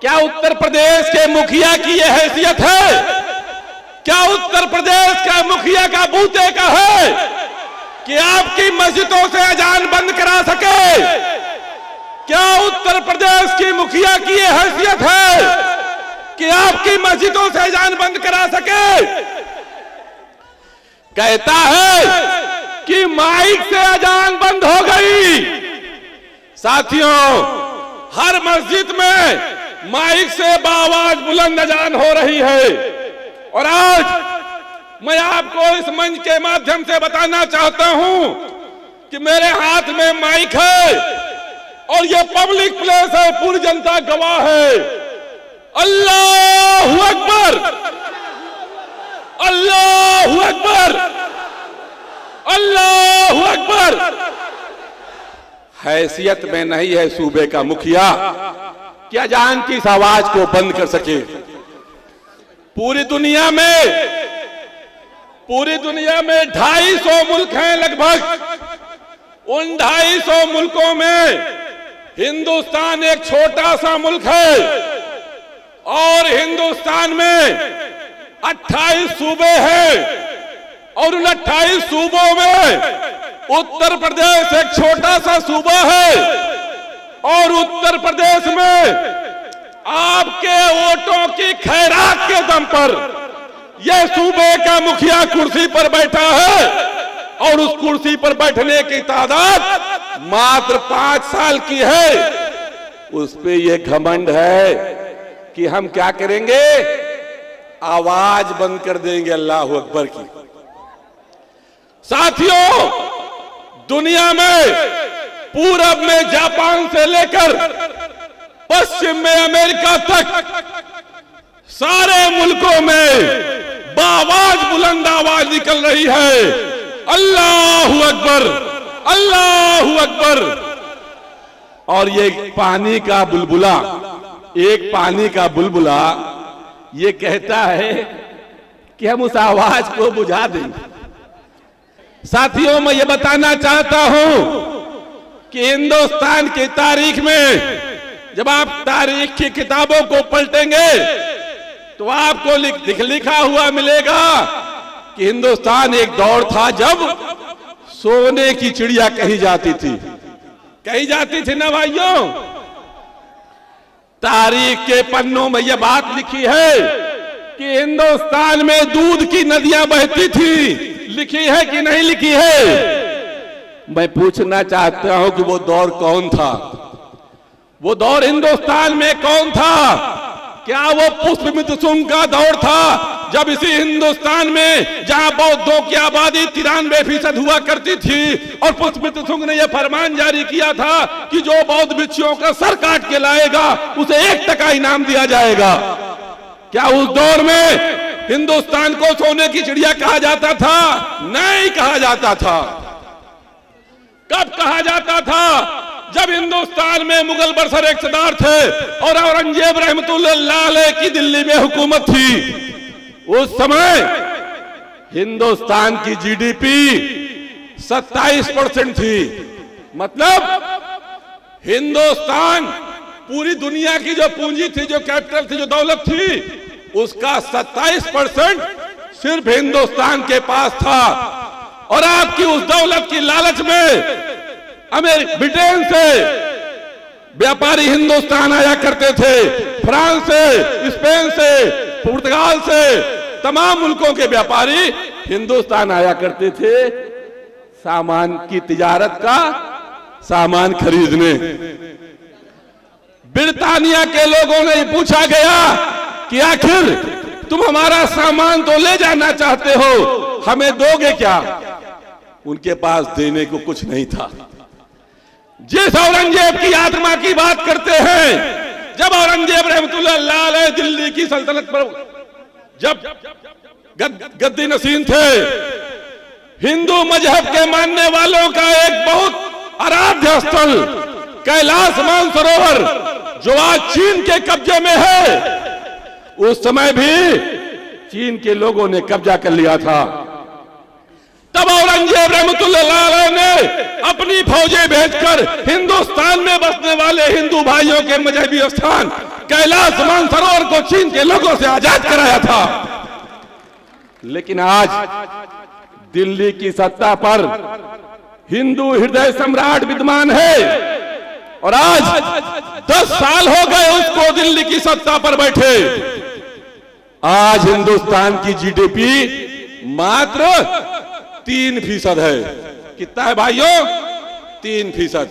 क्या उत्तर प्रदेश के मुखिया की यह हैसियत है? क्या उत्तर प्रदेश का मुखिया का बूते का है कि आपकी मस्जिदों से अजान बंद करा सके? क्या उत्तर प्रदेश की मुखिया की यह हैसियत है कि आपकी मस्जिदों से अजान बंद करा सके? कहता है कि माइक से अजान बंद हो गई। साथियों, हर मस्जिद में माइक से बाआवाज बुलंद अजान हो रही है। और आज मैं आपको इस मंच के माध्यम से बताना चाहता हूं कि मेरे हाथ में माइक है और ये पब्लिक प्लेस है, पूरी जनता गवाह है। अल्लाहू अकबर, अल्लाहू अकबर, अल्लाहू अकबर। हैसियत में नहीं है सूबे का मुखिया कि अजान की इस आवाज को बंद कर सके। पूरी दुनिया में 250 मुल्क हैं लगभग। उन 250 मुल्कों में हिंदुस्तान एक छोटा सा मुल्क है और हिंदुस्तान में 28 सूबे हैं और उन 28 सूबों में उत्तर प्रदेश एक छोटा सा सूबा है। और उत्तर प्रदेश में आपके वोटों की खैरात के दम पर यह सूबे का मुखिया कुर्सी पर बैठा है और उस कुर्सी पर बैठने की तादाद मात्र 5 साल की है। उस पे यह घमंड है कि हम क्या करेंगे, आवाज बंद कर देंगे अल्लाहू अकबर की। साथियों, दुनिया में पूरब में जापान से लेकर पश्चिम में अमेरिका तक सारे मुल्कों में बाआवाज बुलंद आवाज निकल रही है, अल्लाहू अकबर, अल्लाहू अकबर। और ये पानी का बुलबुला, एक पानी का बुलबुला ये कहता है कि हम उस आवाज को बुझा देंगे। साथियों, मैं ये बताना चाहता हूं कि हिंदुस्तान की तारीख में जब आप तारीख की किताबों को पलटेंगे तो आपको लिखा हुआ मिलेगा कि हिंदुस्तान एक दौर था जब सोने की चिड़िया कही जाती थी ना भाइयों। तारीख के पन्नों में यह बात लिखी है कि हिंदुस्तान में दूध की नदियां बहती थी। लिखी है कि नहीं लिखी है? मैं पूछना चाहता हूं कि वो दौर कौन था? वो दौर हिंदुस्तान में कौन था? क्या वो पुष्पमित्र शुंग का दौर था जब इसी हिंदुस्तान में जहां बौद्धों की आबादी 93% हुआ करती थी और पुष्पमित्र शुंग ने यह फरमान जारी किया था कि जो बौद्ध भिक्षुओं का सर काट के लाएगा उसे 1 टका इनाम दिया जाएगा? क्या उस दौर में हिंदुस्तान को सोने की चिड़िया कहा जाता था? नहीं कहा जाता था। कब कहा जाता था? जब हिंदुस्तान में मुगल बरसर इक़्तिदार थे और औरंगजेब रहमतुल्लाह अलैह की दिल्ली में हुकूमत थी। उस समय हिंदुस्तान की जीडीपी 27% थी। मतलब हिंदुस्तान पूरी दुनिया की जो पूंजी थी, जो कैपिटल थी, जो दौलत थी, उसका 27% सिर्फ हिंदुस्तान के पास था। और आपकी उस दौलत की लालच में ब्रिटेन से व्यापारी हिंदुस्तान आया करते थे, फ्रांस से, स्पेन से, पुर्तगाल से, तमाम मुल्कों के व्यापारी हिंदुस्तान आया करते थे सामान की तिजारत का सामान खरीदने। ब्रिटानिया के लोगों ने पूछा गया कि आखिर तुम हमारा सामान तो ले जाना चाहते हो, हमें दोगे क्या? उनके पास देने को कुछ नहीं था। जिस औरंगजेब की आत्मा की बात करते हैं, जब औरंगजेब रहमतुल्लाह अलैह दिल्ली की सल्तनत पर जब गद्दी नशीन थे, हिंदू मजहब के मानने वालों का एक बहुत आराध्य स्थल कैलाश मानसरोवर जो आज चीन के कब्जे में है, उस समय भी चीन के लोगों ने कब्जा कर लिया था। तब औरंगजेब रहमतुल्लाह अलैह ने अपनी फौजें भेजकर हिंदुस्तान में बसने वाले हिंदू भाइयों के मजहबी स्थान कैलाश मानसरोवर को चीन के लोगों से आजाद कराया था। लेकिन आज दिल्ली की सत्ता पर हिंदू हृदय सम्राट विद्यमान है और आज 10 साल हो गए उसको दिल्ली की सत्ता पर बैठे। आज हिंदुस्तान की जीडीपी मात्र 3% है। कितना है भाइयों? 3%।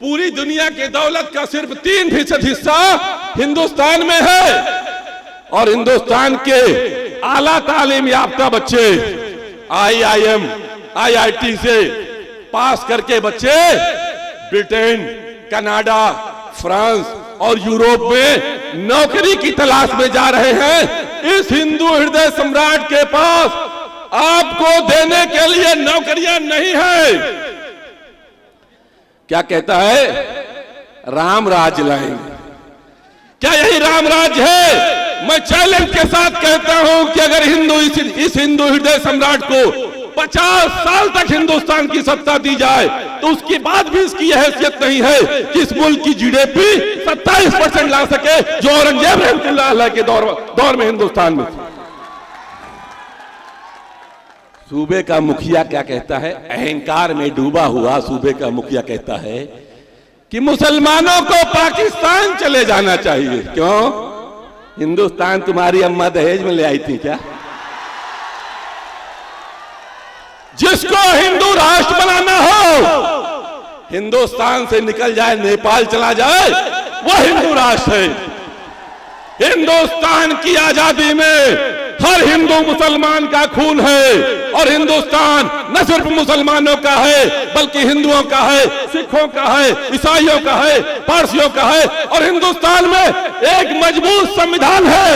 पूरी दुनिया की दौलत का सिर्फ 3% हिस्सा हिंदुस्तान में है और हिंदुस्तान के आला तालीम याफ्ता बच्चे IIM, IIT से पास करके बच्चे ब्रिटेन, कनाडा, फ्रांस और यूरोप में नौकरी की तलाश में जा रहे हैं। इस हिंदू हृदय सम्राट के पास आपको देने के लिए नौकरियां नहीं है। क्या कहता है? राम राज लाएंगे। क्या यही राम राज है? मैं चैलेंज के साथ कहता हूं कि अगर इस हिंदू हृदय सम्राट को 50 साल तक हिंदुस्तान की सत्ता दी जाए तो उसके बाद भी इसकी हैसियत नहीं है कि इस मुल्क की जीडीपी 27% ला सके जो औरंगजेब रहमतुल्लाह अलैह के दौर में हिंदुस्तान में थी। सूबे का मुखिया क्या कहता है? अहंकार में डूबा हुआ सूबे का मुखिया कहता है कि मुसलमानों को पाकिस्तान चले जाना चाहिए। क्यों? हिंदुस्तान तुम्हारी अम्मा दहेज में ले आई थी क्या? जिसको हिंदू राष्ट्र बनाना हो हिंदुस्तान से निकल जाए, नेपाल चला जाए, वह हिंदू राष्ट्र है। हिंदुस्तान की आजादी में हर हिंदू मुसलमान का खून है और हिंदुस्तान न सिर्फ मुसलमानों का है बल्कि हिंदुओं का है, सिखों का है, ईसाइयों का है, पारसियों का है। और हिंदुस्तान में एक मजबूत संविधान है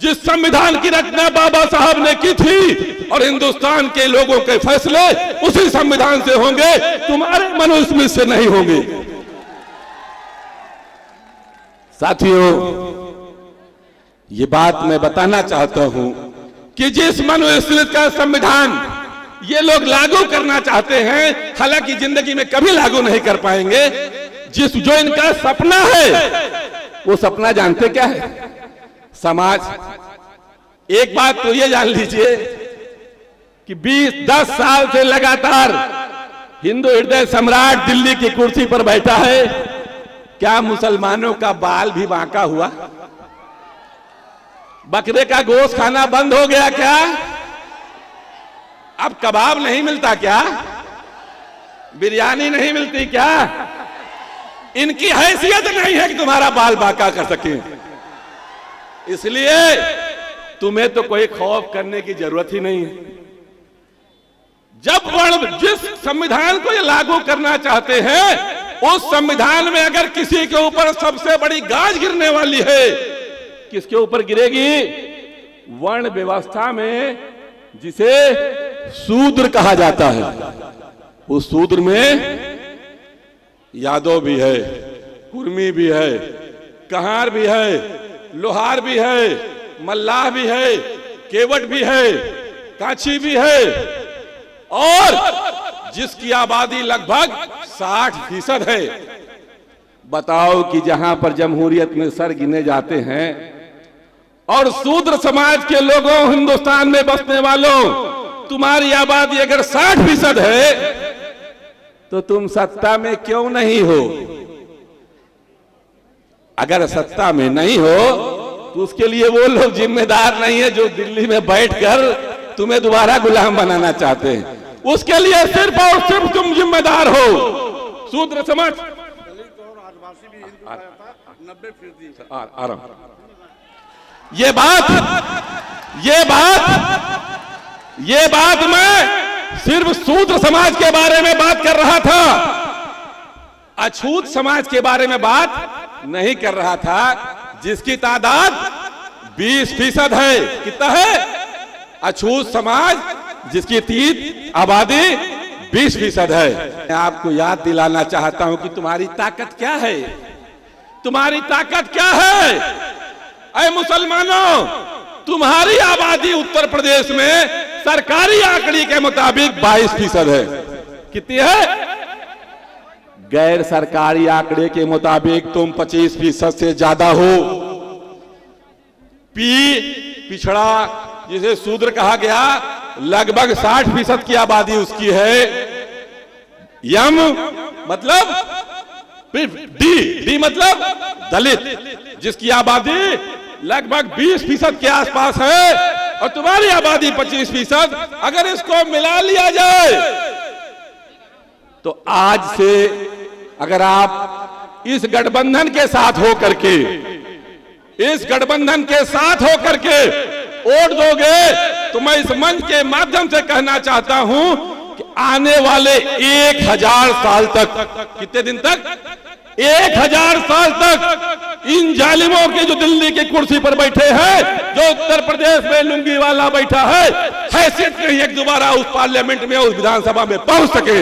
जिस संविधान की रचना बाबा साहब ने की थी और हिंदुस्तान के लोगों के फैसले उसी संविधान से होंगे, तुम्हारे मनुस्मृति से नहीं होंगे। साथियों, ये बात मैं बताना चाहता हूं कि जिस मनुस्मृति का संविधान ये लोग लागू करना चाहते हैं, हालांकि जिंदगी में कभी लागू नहीं कर पाएंगे, जो इनका सपना है वो सपना जानते क्या है? समाज। एक बात तो ये जान लीजिए कि 10 साल से लगातार हिंदू हृदय सम्राट दिल्ली की कुर्सी पर बैठा है। क्या मुसलमानों का बाल भी बांका हुआ? बकरे का गोश्त खाना बंद हो गया क्या? अब कबाब नहीं मिलता क्या? बिरयानी नहीं मिलती क्या? इनकी हैसियत नहीं है कि तुम्हारा बाल बांका कर सके। इसलिए तुम्हें तो कोई खौफ करने की जरूरत ही नहीं है। जब जिस संविधान को ये लागू करना चाहते हैं उस संविधान में अगर किसी के ऊपर सबसे बड़ी गाज गिरने वाली है, किसके ऊपर गिरेगी? वर्ण व्यवस्था में जिसे शूद्र कहा जाता है, उस शूद्र में यादव भी है, कुर्मी भी है, कहार भी है, लोहार भी है, मल्लाह भी है, केवट भी है, कांची भी है और जिसकी आबादी लगभग 60% है। बताओ कि जहां पर जमहूरियत में सर गिने जाते हैं और शूद्र समाज के लोगों, हिंदुस्तान में बसने वालों, तुम्हारी आबादी अगर 60% है तो तुम सत्ता में क्यों नहीं हो? अगर सत्ता में नहीं हो तो उसके लिए वो लोग जिम्मेदार नहीं है जो दिल्ली में बैठकर तुम्हें दोबारा गुलाम बनाना चाहते हैं। उसके लिए सिर्फ और सिर्फ तुम जिम्मेदार हो। शूद्र समाज आराम। ये बात मैं सिर्फ शूद्र समाज के बारे में बात कर रहा था, अछूत समाज के बारे में बात नहीं कर रहा था, जिसकी तादाद 20% है। कितना है? अछूत समाज जिसकी आबादी 20% है। मैं आपको याद दिलाना चाहता हूं कि तुम्हारी ताकत क्या है। तुम्हारी ताकत क्या है? ऐ मुसलमानों, तुम्हारी आबादी उत्तर प्रदेश में सरकारी आंकड़े के मुताबिक 22% है। कितनी है? गैर सरकारी आंकड़े के मुताबिक तुम 25% से ज्यादा हो। पिछड़ा, जिसे शूद्र कहा गया, लगभग 60% की आबादी उसकी है। यम मतलब डी मतलब दलित, जिसकी आबादी लगभग 20% के आसपास है, और तुम्हारी आबादी 25%। अगर इसको मिला लिया जाए तो आज से अगर आप इस गठबंधन के साथ हो करके, इस गठबंधन के साथ हो करके वोट दोगे, तो मैं इस मंच के माध्यम से कहना चाहता हूं कि आने वाले 1000 साल तक, कितने दिन तक? 1000 साल तक इन जालिमों के जो दिल्ली की कुर्सी पर बैठे हैं, जो उत्तर प्रदेश में लुंगी वाला बैठा है, हैसियत नहीं एक दोबारा उस पार्लियामेंट में, उस विधानसभा में पहुंच सके।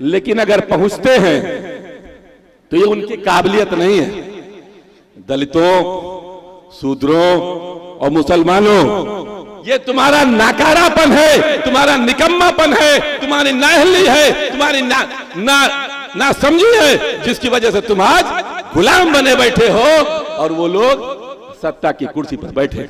लेकिन अगर पहुंचते हैं तो ये उनकी काबिलियत नहीं है। दलितों, शूद्रों और मुसलमानों, ये तुम्हारा नाकारापन है, तुम्हारा निकम्मापन है, तुम्हारी नाअहली है, तुम्हारी ना समझी है, जिसकी वजह से तुम आज गुलाम बने बैठे हो और वो लोग सत्ता की कुर्सी पर बैठे।